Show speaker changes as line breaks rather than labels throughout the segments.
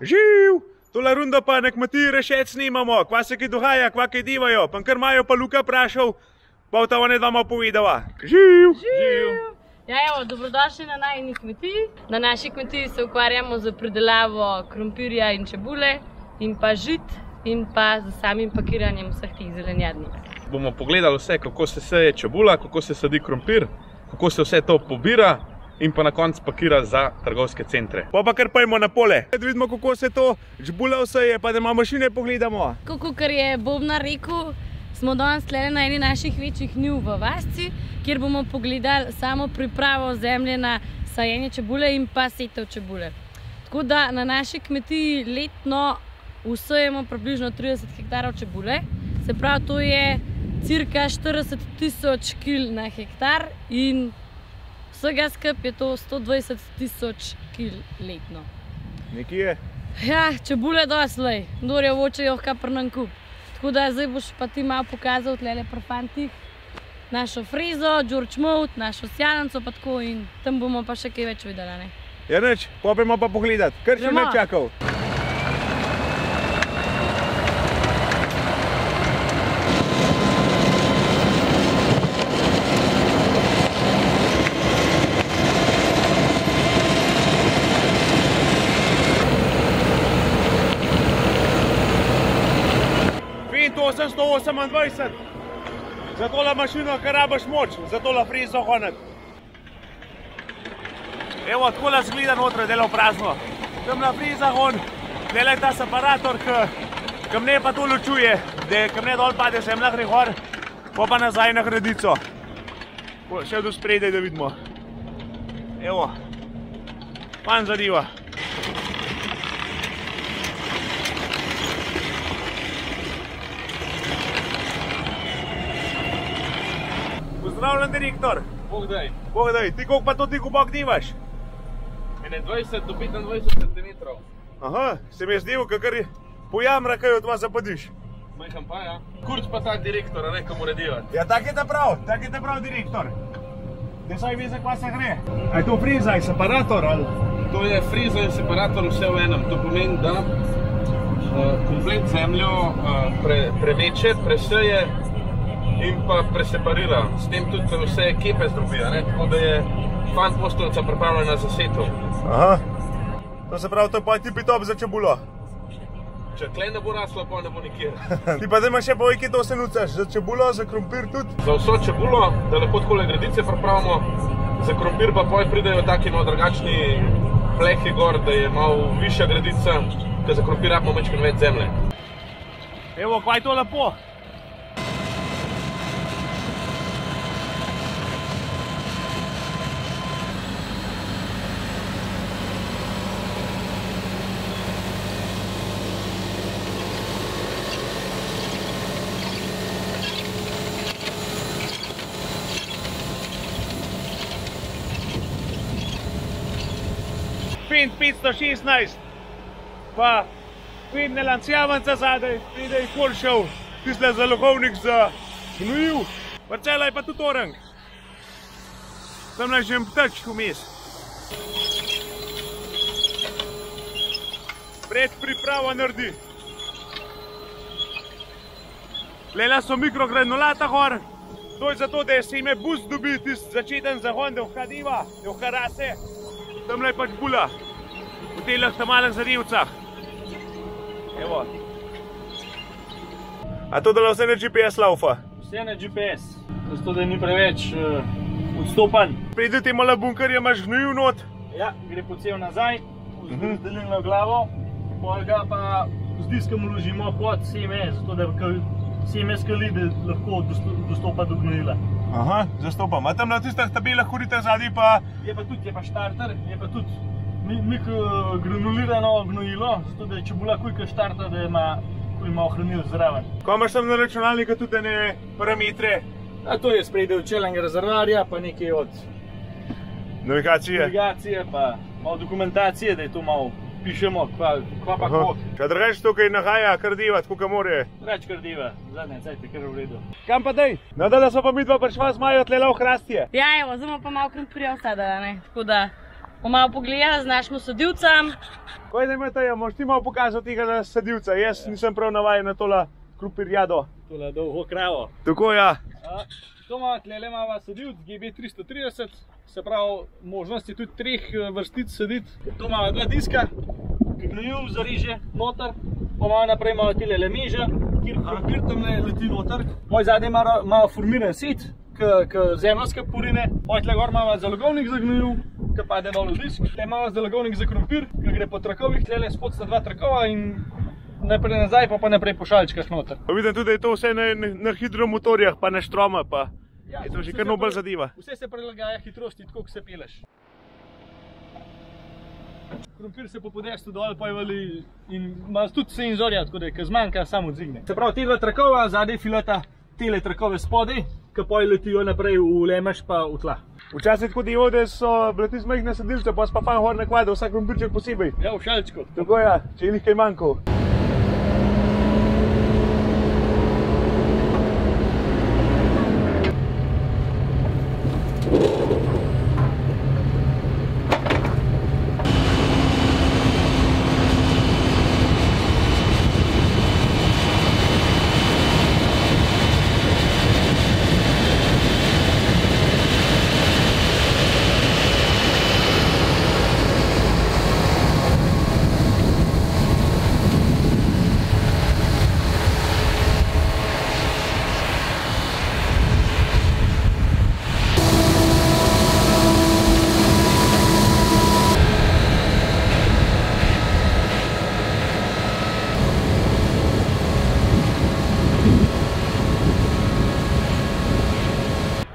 Živ! Tole rundo pa na kmetiji rešec snimamo, kva se kaj dogaja, kva kaj divajo, pa kar imajo pa Luka vprašal, pa ta one dva malo povedava. Živ!
Živ! Ja, evo, dobrodošli na najini kmetiji. Na naši kmetiji se ukvarjamo z pridelavo krompirja in čebule in pa žit in pa z samim pakiranjem vseh tih zelenjadnih.
Bomo pogledali vse, kako se seje čebula, kako se sadi krompir, kako se vse to pobira in pa na koncu pakira za trgovske centre.
Pa kar pojmo na pole. Da vidimo, kako se to čebula vseje, pa da imamo mašine pogledamo.
Kakor je Bobnar rekel, smo danes tle na eni naših večjih njiv v vasci, kjer bomo pogledali samo pripravo zemlje na sajenje čebule in pa setev čebule. Tako da na naši kmetiji letno vsejemo približno 30 hektarov čebule. Se pravi, to je cirka 40.000 kil na hektar in vsega skup je to 120.000 kil letno.
Nekje je?
Ja, čebule doslej, kdor jo voče, jo kar nam kup. Tako da zdaj boš pa ti malo pokazal tlele pri fantih našo frezo, George Mout, našo sjalnico pa tako in tam bomo pa še kaj več videli, ne?
Ja nič, popemo pa pogledat, kar še ne čakal. To 828, za tole mašino, kar rabaš moč, za tole frezo honati. Evo, takole zgleda notra, dela v prazno. Tam na freza hon, dela je ta separator, ki mne pa to ločuje, da ki mne dol pade zemlja gre gor, pa nazaj na gredico. Še do spredaj, da vidimo. Evo, pan zadeva. Pozdravljen, direktor.
Bogdaj.
Bogdaj, ti koliko pa to ti kubok divaš?
21 do 25 cm.
Aha, se mi je zdel, kakor pojamra, kaj od vas zapadiš.
Majhan pa, ja. Kurč pa tak direktor, a ne, kam mora delati.
Ja, tak je ta prav, direktor. Da saj ve, za kva se gre. A je to freza, je separator, ali?
To je freza in separator vse v enem. To pomeni, da komplet zemljo premeče, preseje in pa preseparira. S tem tudi vse kepe zdrobi, tako da je fant posteljica pripravljena za setev.
Aha, to se pravi, to je pa tipi top za čebulo.
Če tle ne bo rasla, pa ne bo nikjer.
Ti pa da imaš še povej, kje to se nucaš, za čebulo, za krompir tudi?
Za vso čebulo, da lahko takole gredice pripravimo, za krompir pa poj pridejo taki malo drugačni plehi gor, da je malo višja gredica, ker za krompir rabimo malo več zemlje.
Evo, kva je to lepo? Fint 516, pa vidne lancijavanca zadaj, pride jih kol šel, tisle zalogovnik za gnojiv, parcela je pa tudi orang. Tam naj že ptač vmes. Predpriprava naredi. Lela so mikrogranulata gor, to je zato, da se ime boost dobi tist začeten zagon, da vhadiva, da vharase. Tamle je pač bula, v telah ta malih zadevcah. Evo. A to dela vse na GPS laufa?
Vse na GPS, zato da ni preveč odstopanj.
Pride ti mala bunkerja, imaš gnojiv not?
Ja, gre po cel nazaj, vzdelimo glavo, pol ga pa z diskom vložimo pod seme, zato da seme skali, da lahko dostopa do gnojila.
Aha, zastopam. A tam na tistih tabelah hodite zadaj pa...
Je pa štarter, je pa tudi granulirano gnojilo, zato da je čebula kujka štarta, da ima ohranil zraven.
Ko imaš tam na računalnika tudi ene parametre?
A to je spredaj od čelnega rezervarja, pa nekaj od
navigacije,
pa malo dokumentacije, da je to malo pišemo, kva pa kako.
Če drugače tukaj nahaja kar divat, koliko more?
Reč kar diva, zadnje cajte kar v redu.
Kam pa dej? No da so pa mi dva prišla z Majo tlela v hrastje.
Ja, evo, zdaj pa malo krompirja vsadala, ne, tako da Bomo malo pogledali z našim sadilcem.
Kaj da imate, moš ti malo pokazati tega sadilca? Jaz nisem prav navajen na tole krompirjado.
Tole dolgo kravo.
Tako ja.
Tlele imamo sadilc GB 330, se pravi možnost je tudi 3 vrstic saditi. Tu imamo 2 diska, ki gnojil za riže noter, pa malo naprej imamo tile lemeže, kjer krompir tamle leti noter. Moj zadnji ima formiran sit, k zemljske purine, tle gor imamo zalogovnik za gnojil, ki pade dol v disk. Tle imamo zalogovnik za krompir, ki gre po trakovih, tlele spod sta 2 trakova in najprej nazaj, pa naprej po šalčkah noter.
Vidim tudi, da je to vse na hidromotorjah, pa na štroma, pa je to že kar nobel zadeva.
Vse se prilagaja hitrosti, tako ko se peleš. Krompir se po podestu dol pojvali in ima tudi senzorja, tako da ko zmanjka, samo odzigne. Se pravi, te 2 trakova, zadaj filata tele trakove spodaj, ki poj letijo naprej v lemež pa v tla.
Včasih tako divo, da so bile ti zmehne sadilce, pa pa gor nakladal vsak krompirček posebej.
Ja, v šalčku.
Tako ja, če je nekaj manjkal.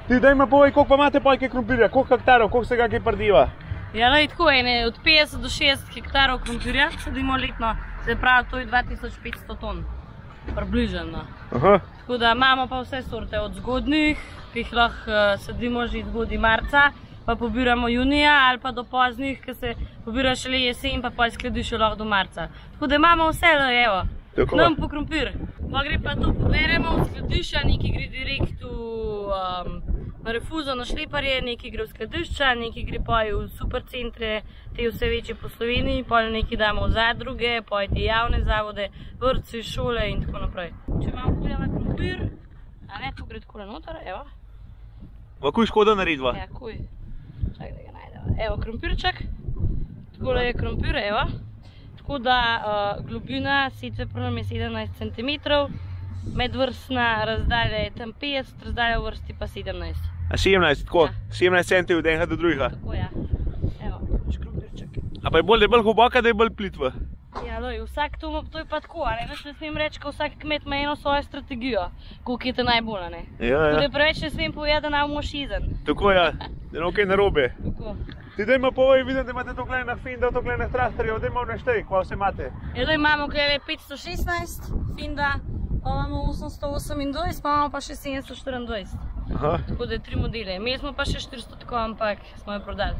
Ti daj me povej, koliko pa imate pojke krompirja, koliko hektarov, koliko se ga kaj prdiva?
Ja, tako od 50 do 60 hektarov krompirja sadimo letno, se pravi, to je 2500 ton, približno. Tako da imamo pa vse sorte od zgodnjih, ki jih lahko sadimo že zgodaj marca, pa pobiramo junija, ali pa do poznih, ki se pobira šele jesen, pa skladišče lahko do marca. Tako da imamo vse, evo, nam po krompir. Pa gre pa to poberemo v skladišča, nekaj gre direkt na refuzo, na šleparje, nekaj gre v skladišča, nekaj gre v supercentre, te vse večje po Sloveniji, pol nekaj damo v zadruge, pol te javne zavode, vrtci, šole in tako naprej. Če imamo pogledamo krompir, a ne, tu gre takole noter, evo.
Va kuj škoda naredva?
Ja, kuj. Čakaj, da ga najdeva. Evo krompirček, takole je krompir, evo. Tako da globina setve prvom je 17 cm, medvrstna razdalja je tam 50, razdalja v vrsti pa 17.
A 17, tako? 17 cm od enega do drugega?
Tako, ja. Evo, škrompirček.
A pa je bolj, da je bolj globoka, da je bolj plitva?
Ja, vsak to je pa tako, ne smem reči, ko vsak kmet ima eno svojo strategijo, koliko je to najbolj, ne. Tako da preveč ne smem povedati, da nam mošizen.
Tako, ja, da nam kaj narobe.
Tako.
Ti daj me povej, vidim, da imate tukaj na Finda, tukaj na traktorjev, daj malo naštej, kva vse imate?
Ja, imamo tukaj 516 Finda, pa imamo 828, pa imamo pa še 724. Tako da je 3 modele. Imeli smo pa še 400 tako, ampak smo jo prodali.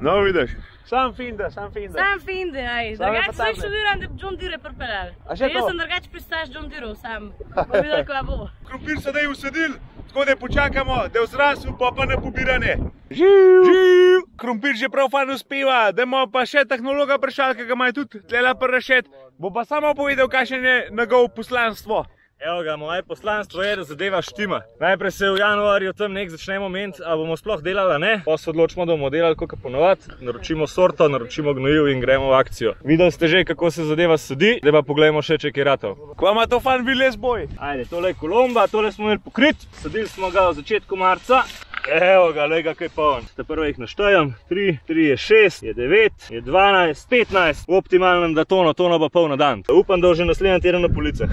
No, vidiš, sam Finda, sam Finda.
Sam Finda, aj. Drugače sem študiran, da bi John Deere pripeljali.
A še to?
Jaz sem drugače pristaš John Deerov sam, pa videla, kva bo.
Krompir se daj usadil, tako da počakamo, da je vzrasel, pa na pobiranje. Živ! Živ! Krompir že prav fajn uspeva, dajmo pa še tehnologa vprašali, ki ga imajo tudi tlela prrašet. Bo pa samo povedal, kakšen je njegov poslanstvo.
Evo ga, moje poslanstvo je, da zadeva štima. Najprej se v januarju tam nek začnemo ment, a bomo sploh delali, ne? Pa se odločimo, da bomo delali kakor ponovad, naročimo sorto, naročimo gnojil in gremo v akcijo. Videli ste že, kako se zadeva sadi, zdaj pa poglejmo še, če je kaj ratov.
Kva ima to fan viles boj?
Ajde, tole je kolomba, tole smo imeli pokrit, sadili smo ga v začetku marca. Evo ga, lej ga kaj poln. Te prvo jih naštejem, 3, 3 je 6, je 9, je 12, 15. V optimalnem da tono pa pol na dan. Upam, da bo že naslednji teden na policah.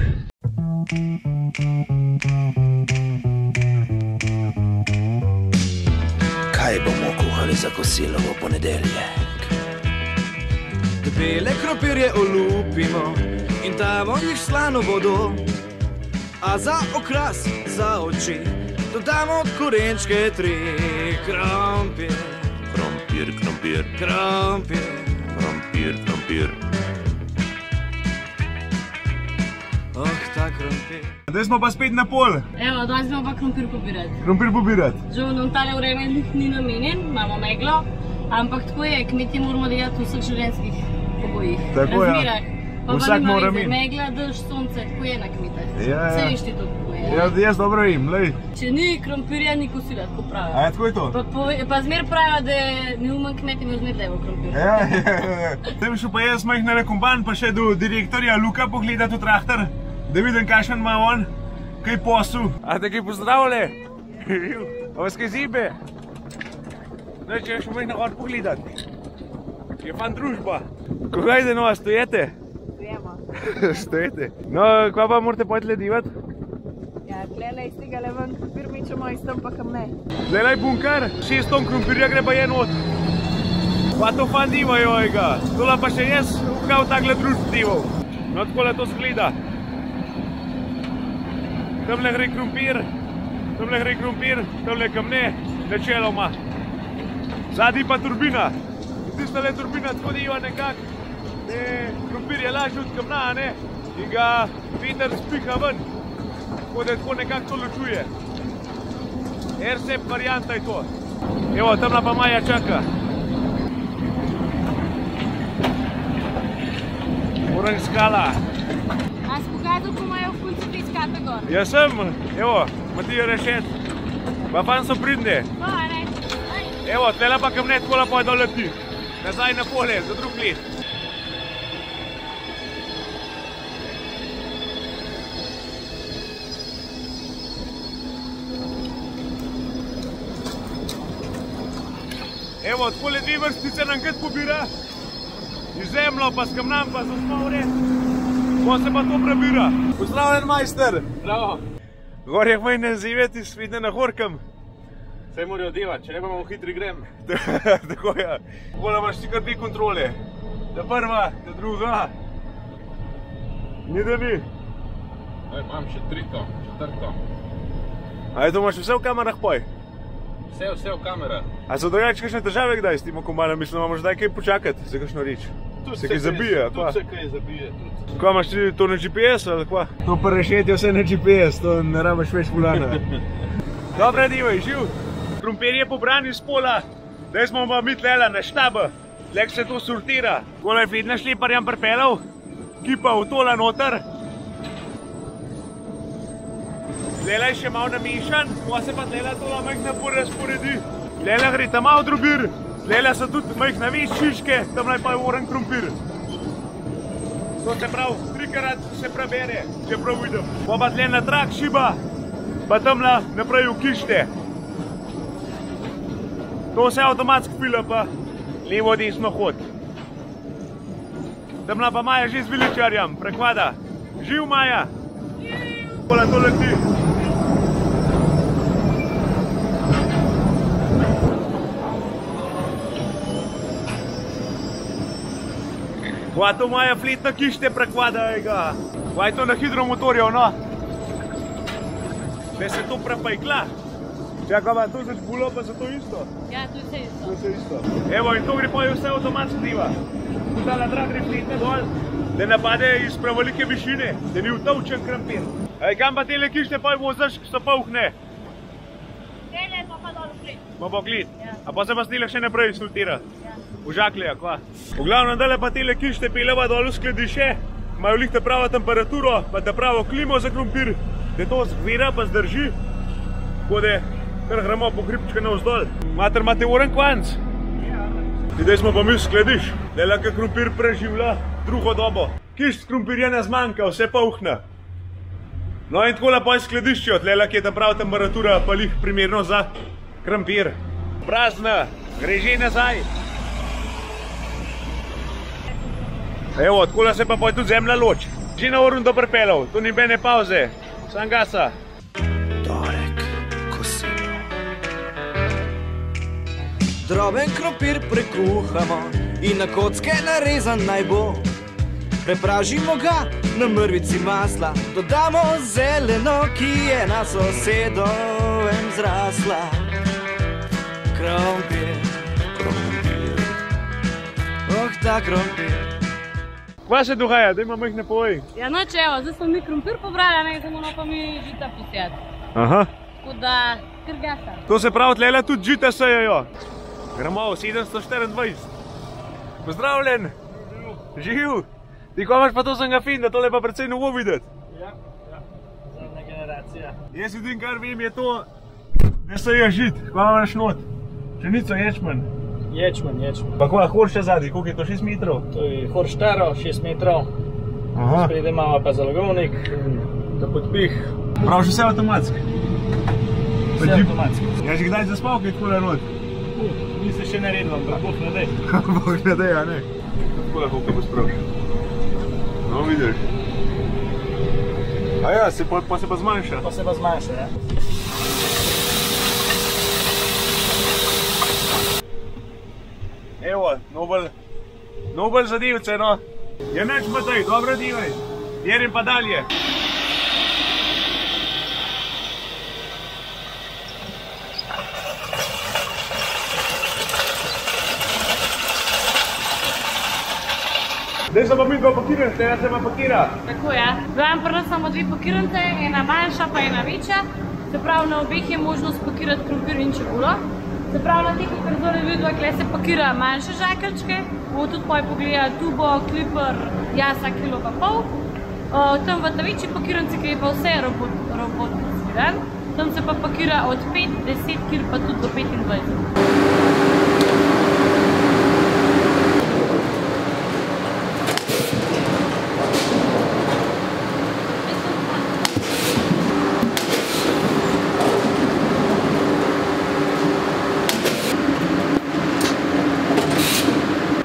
Kaj bomo kuhali za kosilo v ponedeljek? Bele krompirje olupimo in damo jih slano vodo, a za okras, za oči dodamo korenčke 3. Krompir, krompir, krompir, krompir, krompir, krompir. Ta krompir.
Zdaj smo pa spet na pol.
Evo, danes smo pa krompir pobirati.
Krompir pobirati.
Že nam tale vreme ni namenjen, imamo meglo Ampak tako je, kmetje moramo delati v vseh življenjskih pogojih,
Tako, ja.
razmerah. Pa
Vsak
nima
mora
veze,
imeti.
megla, dež, sonce, tako je na kmetah.
Ja, ja.
Vse veš ti to tako je.
Jaz dobro vem, lej.
Če ni krompirja, ni kosila, tako
A
pravijo.
je tako je to?
Pa zmer pravijo, da je neumen kmet in zmer levo krompir.
Ja. Zdaj bi šel pa jaz majhna na komban, pa še do direktorja Luka pogledati v traktor, da vidim, kakšen ima on, kaj posel. A te kaj pozdravlja? A vas kaj zibe? Zdaj, če še majhna gor pogledati. Je fan družba. Kaj zdaj nova, stojete?
Stojemo.
Stojete. No, kva pa morate potem ledivati?
Ja, tlele iz tega ven krompir mečemo, iz tam pa kam ne.
Tlele je bunkar, 6 ton krompirja gre pa je not. Pa to fan divajo, ega. Tola pa še jaz ukal takle družb dival. No, takole to zgleda. Tamle gre krompir, tamle kam ne, načeloma. Zadnji pa turbina. Tistale turbina tako diva nekako, da krompir je lažji od kamna, ne? In ga veter spiha ven. Tako da tako nekako to ločuje. RCEP varianta je to. Evo, tamla pa Maja čaka. Oranž skala.
A si pokazal, ko imajo v koncu te skate gor?
Jaz sem, evo, Matija Rešet. Pa fan so pridne.
Pa, ne?
Evo, tlele pa kam ne tako lepo dol leti. Nazaj na polje, za drug let. Evo, takole 2 vrstice nam kad pobira. Iz zemljo, pa s kamnam, pa z osmovre. Po se pa to prebira. Pozdravljen, majster.
Bravo.
Gor je fajn naziveti, svidne na horkam.
Vse morajo delati, če ne bomo hitri grem.
Tako je. Tako imaš ti kar 2 kontrole. Ta prva, ta druga. Ni da ni.
Imam še 3, 4.
A je to imaš vse v kamerah poj?
Vse v kamerah.
A so drugače kakšne težave kdaj s tem kombanom? Mislim, imamo zdaj kaj počakati za kakšno reč. Se kaj zabije, a kva?
Tudi se kaj zabije.
Kva imaš ti to na GPS ali kva? To pa rešeti vse na GPS, to ne rabiš več volana. Dobre, divaj, živ. Krompir je pobran iz pola, zdaj smo pa mi tlele na štaba. Tlek se to sortira. Takole je Fedna šleparjam pripelal, kipa v tola noter. Tlele je še malo namešan, pa se pa tlele tola majhna porazporedi. Tlele gre tam malo drobir, tlele so tudi majhna več šiške, tamle pa je oran krompir. To se pravi, 3-krat se prebere, če prav vidim. Pa tle na trak šiba, pa tamle naprej v kište. To se avtomatsko pila pa levo desno hod. Tamla pa Maja že z viličarjem, prekvada. Živ Maja! Pola to leti. Kva to Maja fletna kište prekvada, ega. Kva je to na hidromotorjev, no? Da se to prepajkla. Čakaj, pa to začbulo, pa se to isto?
Ja, to je vse isto.
To je vse isto. Evo, in to gre pa vse avtomatsko diva. Tala drag gre fletne dol, da ne pade iz prevelike višine, da ni vtovčen krompir. Kam pa tele kište pa voziš, ko so polhne?
Tele smo pa dol vklit.
Smo pa vklit.
Ja.
A pa se pa snile še naprej sultira?
Ja.
V žaklje, kva? V glavnem, dale pa tele kište peleva dol v skladišče, imajo lih ta pravo temperaturo, pa ta pravo klimo za krompir, da to zgvira pa zdrži, tako da kar gremo po hribčke navzdol. Mater, imate oren kvanc? Ja. Zdaj smo pa mi v skladiš, da lahko krompir preživlja drugo dobo. Kišt krompirja ne zmanjka, vse polhne. No in tako lepo je skladišče, tle lahko je ta prava temperatura pa lih primerno za krompir. Prazna, gre že nazaj. Evo, tako se pa tudi zemlja loči. Že na orun do pripelal, tu ni bene pauze, sam gasa.
Torek, kosilo.
Droben krompir prekuhamo in na kocke narezan naj bo. Prepražimo ga na mrvici masla, dodamo zeleno, ki je na sosedovem zrasla. Krompir, krompir, oh ta krompir.
Kva se dogaja, da imamo jih ne povej?
Ja, no če evo, zdaj smo mi krompir pobrali, ne samo pa mi žita posijati.
Aha.
Tako da, kar gasa.
To se pravi, tlele tudi žita sejajo. Gremo, 724. Pozdravljen. Živ. Ti ko imaš pa to sem ga fin, da tole pa precej novo videti.
Ja, zadnja generacija.
Jaz vidim, kar vem, je to, da se je žit. Ko imaš not? Pšenico, ječmen.
Ječmen.
Pa ko je horša zadnji, koliko je to 6 metrov?
To je horš staro, 6 metrov. Sprede imamo pa zalogovnik, da podpih.
Prav, že vse avtomatski.
Vse avtomatski.
Ja, že kdaj zaspal, kaj takole not?
Nisem še naredil, ampak Bog ne dej.
Bog ne dej, a ne? Takole koliko bo spravšal. No, vidiš. A ja, pa se pa zmanjša.
Pa se pa zmanjša, ja.
Evo, nobel zadivce, no. Je neč Matej, dobro divaj. Jerim pa dalje. Zdaj se pa mi dva pakirati, tega se pa pakira.
Tako ja. Vam prvo samo 2 pakirance, ena manjša pa ena večja. Se pravi, na obeh je možnost pakirati krompir in čebulo. Se pravi, na teh kardone vidva, kle se pakira manjše žakeljčke. Bomo tudi pogledali tubo, kliper, jasa, kilo pa pol. Tam v ta večji pakiranci, ki je pa vse robotizbiran. Tam se pa pakira od 5, 10 kil pa tudi do 25.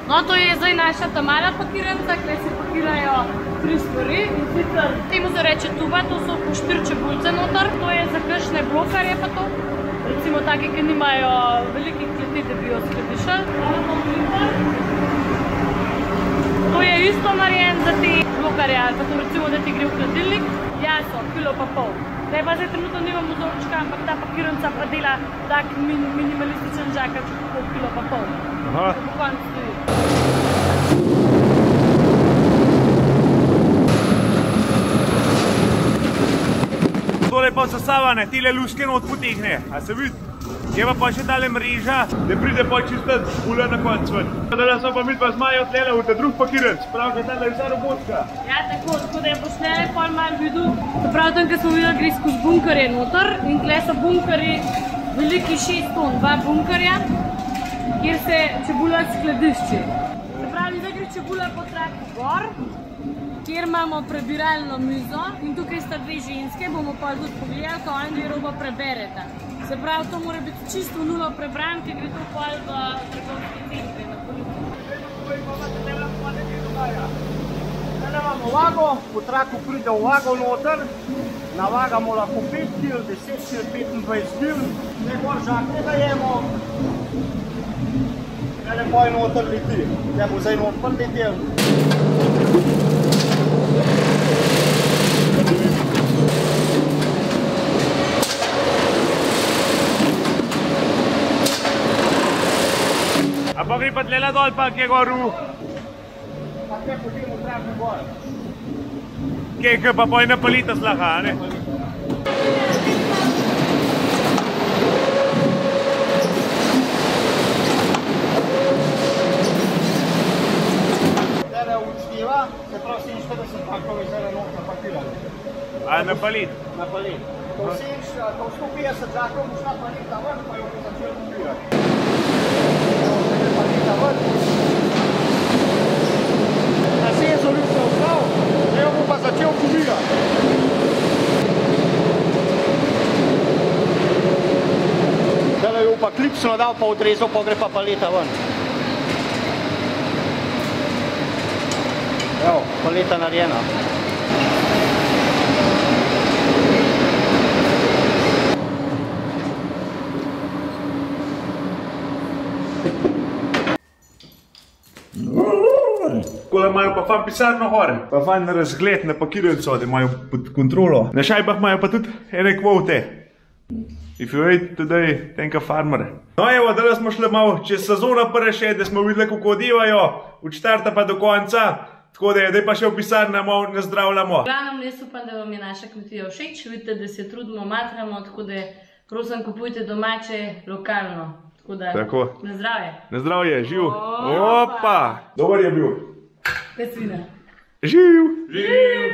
No, to je zdaj naša ta mala pakiranca, kjer se pakirajo 3 stvari. In sicer temu se reče tuba, to so po 4 čebulce noter. To je za kakšne blokarje pa to. Recimo take, ki nimajo velikih kleti, da bi jo skladišali. To je isto narejen za te blokarje, ali pa to recimo, da ti gre v hladilnik. Jaso, kilo pa pol. Zdaj pa zdaj trenutno nimamo vzorčka, ampak ta pakiranca pa dela tak minimalističen žakelček, kot kilo pa pol.
Aha.
Po koncu stoji.
Tole pa zasavane, tile luske not potehne, a se vidi? Je pa še tale mreža, da pride pa čista ula na konc ven. Tale smo pa mi pa zmajo tlele v ta drug pakiranc, pravi, da tale je vsa robotska.
Ja, tako da je poštele pol malo videl. Se pravi, tam, ko smo videli, gre skozi bunkerje noter in tle so bunkerji veliki 6 ton, 2 bunkerja, kjer se čebula skladišči. Se pravi, zdaj gre čebula po traku gor, kjer imamo prebiralno mizo in tukaj sta 2 ženske, bomo pa tudi pogledali, ko oni 2 robo prebereta. Se pravi, to mora biti čisto nulo prebran, ki gre to pol v trgovski centri na policiji.
Zdaj imamo vago, po traku pride v vago noter, navagamo lahko 5 kil, 10 kil, 25 kil, zdaj gor žakne dajemo, zdaj poj noter leti, zdaj bo zdaj noter letel.
A pa gre pa tlela dol, pa kje gor v...
Pa kje potem v traku gor.
Kje pa poj napalita slaha, a ne?
Zdaj odšteva, se pravi 47 takov je zdaj not napakirali.
A napalit?
Napalit. Ko 150 žakov boš napalita ven, pa jo bo začel pobirati. Na senzor se vstal, zdaj jo bo pa začel pobirati. Zdaj jo pa klipsno dal, pa odrezal, pa gre pa paleta ven. Evo, paleta narejena.
Takole imajo pa fan pisarno gor, pa fan razgled na pakiranco, da imajo pod kontrolo. Na šajbah imajo pa tudi ene kvote. If you wait today, thank a farmer. No evo, da smo šli malo čez sezona prve še, da smo videli, kako divajo, od štarta pa do konca. Tako da je, da pa še v pisarna malo nazdravljamo.
Glavnem, jaz upam, da vam je naša kmetija všeč. Vidite, da se trudimo, matramo, tako da prosim, kupujte domače, lokalno.
Tako.
Na zdravje.
Na zdravje, živ. Opa! Dobar je bil.
Pet svina.
Živ! Živ!